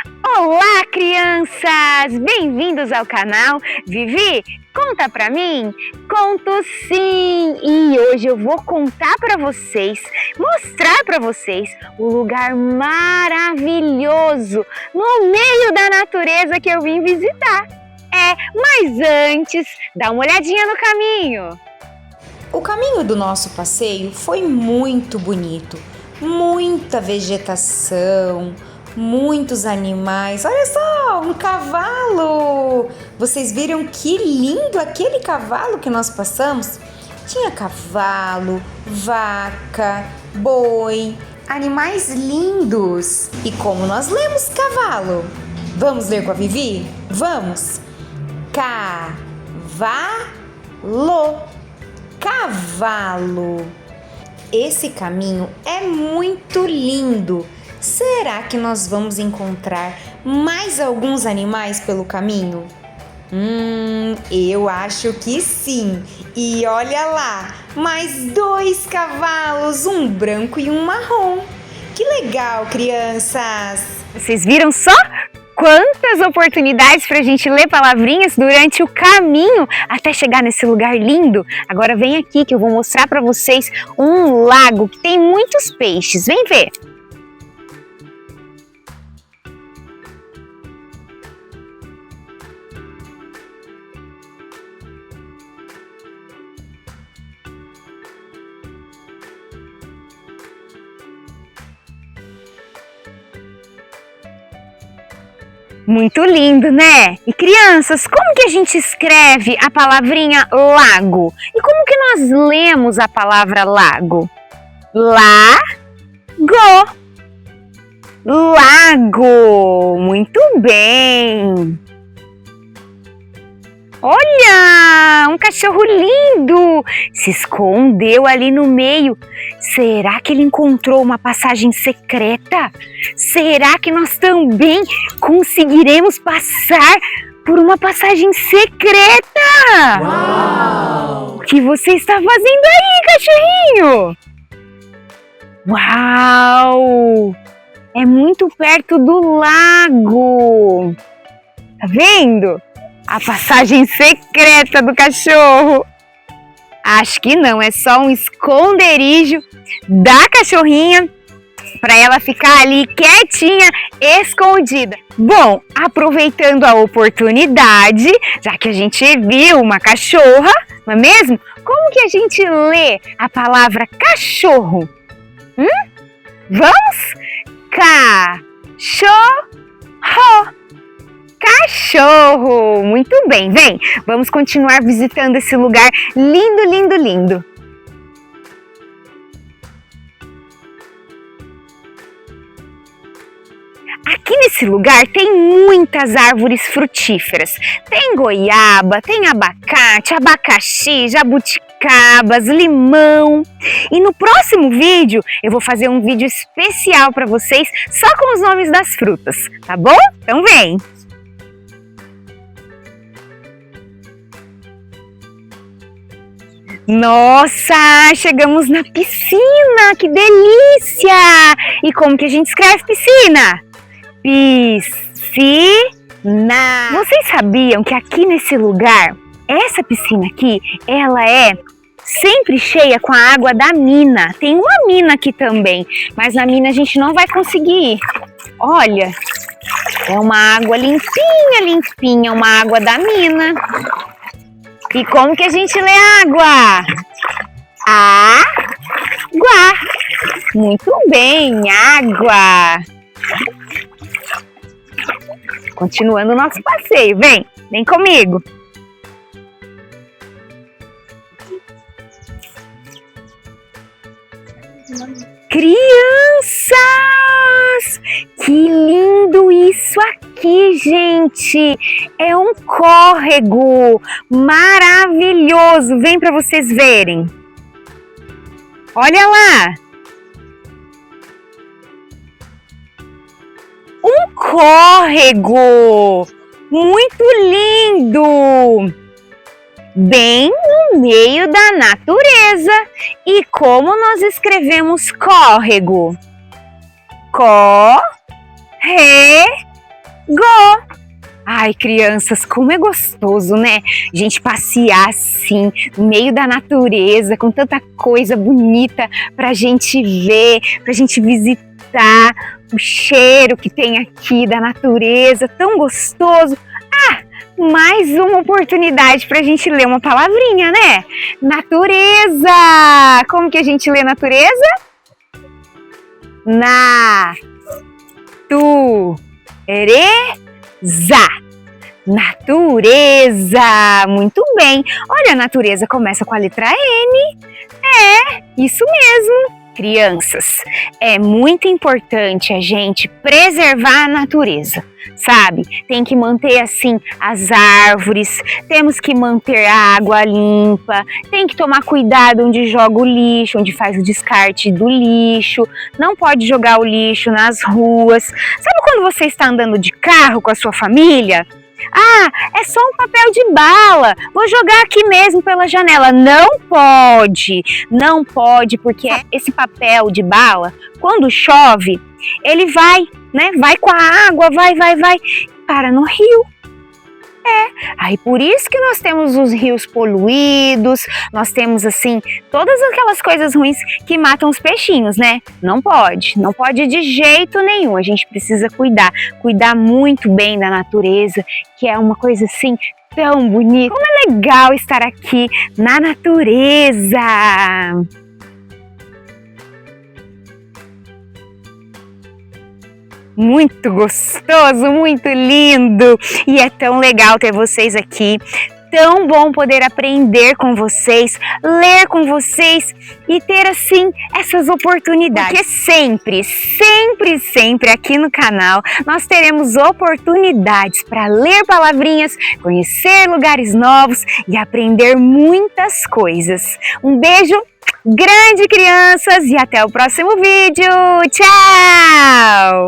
Olá, crianças! Bem-vindos ao canal Vivi, conta pra mim? Conto sim! E hoje eu vou contar pra vocês, mostrar pra vocês o lugar maravilhoso no meio da natureza que eu vim visitar. Mas antes, dá uma olhadinha no caminho. O caminho do nosso passeio foi muito bonito, muita vegetação, muitos animais. Olha só, um cavalo! Vocês viram que lindo aquele cavalo que nós passamos? Tinha cavalo, vaca, boi, animais lindos. E como nós lemos cavalo? Vamos ler com a Vivi? Vamos! Cavalo. Cavalo. Esse caminho é muito lindo. Será que nós vamos encontrar mais alguns animais pelo caminho? Eu acho que sim. E olha lá, mais 2 cavalos, um branco e um marrom. Que legal, crianças! Vocês viram só? Quantas oportunidades para a gente ler palavrinhas durante o caminho até chegar nesse lugar lindo. Agora vem aqui que eu vou mostrar para vocês um lago que tem muitos peixes. Vem ver! Muito lindo, né? E crianças, como que a gente escreve a palavrinha lago? E como que nós lemos a palavra lago? Lago. Lago. Muito bem. Olha, um cachorro lindo. Se escondeu ali no meio. Será que ele encontrou uma passagem secreta? Será que nós também conseguiremos passar por uma passagem secreta? Uau! O que você está fazendo aí, cachorrinho? Uau! É muito perto do lago. Tá vendo? A passagem secreta do cachorro. Acho que não, é só um esconderijo da cachorrinha para ela ficar ali quietinha, escondida. Bom, aproveitando a oportunidade, já que a gente viu uma cachorra, não é mesmo? Como que a gente lê a palavra cachorro? Vamos? Cachorro. Cachorro! Muito bem, vem! Vamos continuar visitando esse lugar lindo, lindo, lindo. Aqui nesse lugar tem muitas árvores frutíferas. Tem goiaba, tem abacate, abacaxi, jabuticabas, limão. E no próximo vídeo eu vou fazer um vídeo especial para vocês só com os nomes das frutas, tá bom? Então vem! Nossa, chegamos na piscina, que delícia! E como que a gente escreve piscina? Piscina! Vocês sabiam que aqui nesse lugar, essa piscina aqui, ela é sempre cheia com a água da mina. Tem uma mina aqui também, mas na mina a gente não vai conseguir ir. Olha, é uma água limpinha, limpinha, uma água da mina. E como que a gente lê água? Água. Muito bem, água. Continuando o nosso passeio, vem comigo. Crianças! Que lindo isso aqui, gente! É um córrego maravilhoso! Vem para vocês verem! Olha lá! Um córrego! Muito lindo! Bem no meio da natureza. E como nós escrevemos córrego? Go! Ai, crianças, como é gostoso, né? A gente passear assim, no meio da natureza, com tanta coisa bonita pra gente ver, pra gente visitar, o cheiro que tem aqui da natureza, tão gostoso. Ah, mais uma oportunidade pra gente ler uma palavrinha, né? Natureza! Como que a gente lê natureza? Natureza! Muito bem! Olha, a natureza começa com a letra N. Isso mesmo! Crianças, é muito importante a gente preservar a natureza, sabe? Tem que manter assim as árvores, temos que manter a água limpa, tem que tomar cuidado onde joga o lixo, onde faz o descarte do lixo, não pode jogar o lixo nas ruas. Sabe quando você está andando de carro com a sua família? Ah, é só um papel de bala, vou jogar aqui mesmo pela janela. Não pode, porque esse papel de bala, quando chove, ele vai, né? Vai com a água, vai, para no rio. Aí por isso que nós temos os rios poluídos, nós temos assim, todas aquelas coisas ruins que matam os peixinhos, né? Não pode de jeito nenhum, a gente precisa cuidar muito bem da natureza, que é uma coisa assim tão bonita. Como é legal estar aqui na natureza! Muito gostoso, muito lindo! E é tão legal ter vocês aqui, tão bom poder aprender com vocês, ler com vocês e ter assim essas oportunidades. Porque sempre aqui no canal nós teremos oportunidades para ler palavrinhas, conhecer lugares novos e aprender muitas coisas. Um beijo grande, crianças, e até o próximo vídeo. Tchau!